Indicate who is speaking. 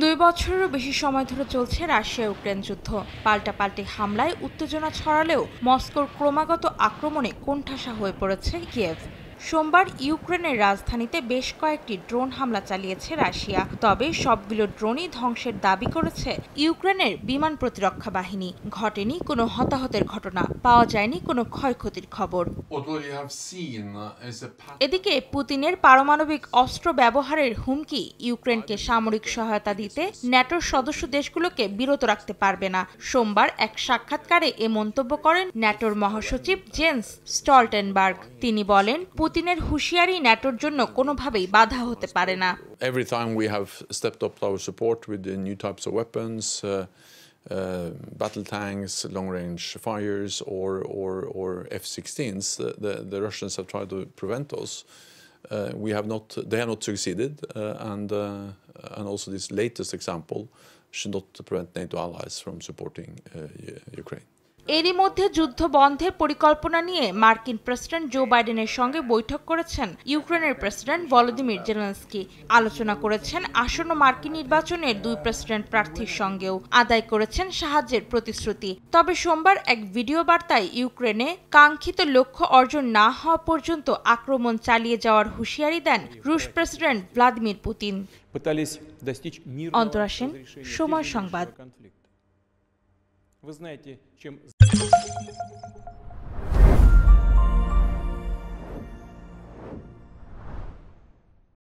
Speaker 1: 2 বছরেরও বেশি সময় ধরে চলছে রাশিয়া ইউক্রেন যুদ্ধ। পাল্টাপাল্টি হামলায় উত্তেজনা ছড়ালেও মস্কোর ক্রমাগত আক্রমণে কোণঠাসা হয়ে পড়েছে কিয়েভ। সোমবার ইউক্রেনের রাজধানীতে বেশ কয়েকটি ড্রোন হামলা চালিয়েছে রাশিয়া, তবে সবগুলো ড্রোনই ধ্বংসের দাবি করেছে ইউক্রেনের বিমান প্রতিরক্ষা বাহিনী। ঘটেনি কোনো হতাহতের ঘটনা, পাওয়া যায়নি কোনো ক্ষয়ক্ষতির খবর। এদিকে পুতিনের পারমাণবিক অস্ত্র ব্যবহারের হুমকি ইউক্রেনকে সামরিক সহায়তা দিতে ন্যাটোর সদস্য দেশগুলোকে বিরত রাখতে পারবে না। সোমবার এক সাক্ষাৎকারে এ মন্তব্য করেন ন্যাটোর মহাসচিব জেন্স স্টলটেনবার্গ। তিনি বলেন, পুতিনের হুঁশিয়ারি ন্যাটোর জন্য কোনোভাবেই বাধা হতে পারে না।
Speaker 2: Every time we have stepped up our support with the new types of weapons, battle tanks, long-range fires, or F-16s, the Russians have tried to prevent us. They have not succeeded, and also this latest example should not prevent NATO allies from supporting Ukraine.
Speaker 1: এরই মধ্যে যুদ্ধ বন্ধের পরিকল্পনা নিয়ে মার্কিন president Joe বাইডেনের সঙ্গে বৈঠক করেছেন ইউক্রেনের প্রেসিডেন্ট ভলোদিমির জেলেনস্কি। আলোচনা করেছেন আসন্ন মার্কিন নির্বাচনের 2 প্রেসিডেন্ট প্রার্থীর সঙ্গেও, আদায় করেছেন সাহায্যের প্রতিশ্রুতি। তবে সোমবার এক ভিডিও বার্তায় ইউক্রেনে কাঙ্ক্ষিত লক্ষ্য অর্জন না হওয়া পর্যন্ত আক্রমণ চালিয়ে যাওয়ার হুঁশিয়ারি দেন রুশ president Vladimir Putin. Antara Sen, সময় সংবাদ।
Speaker 3: Вы знаете, чем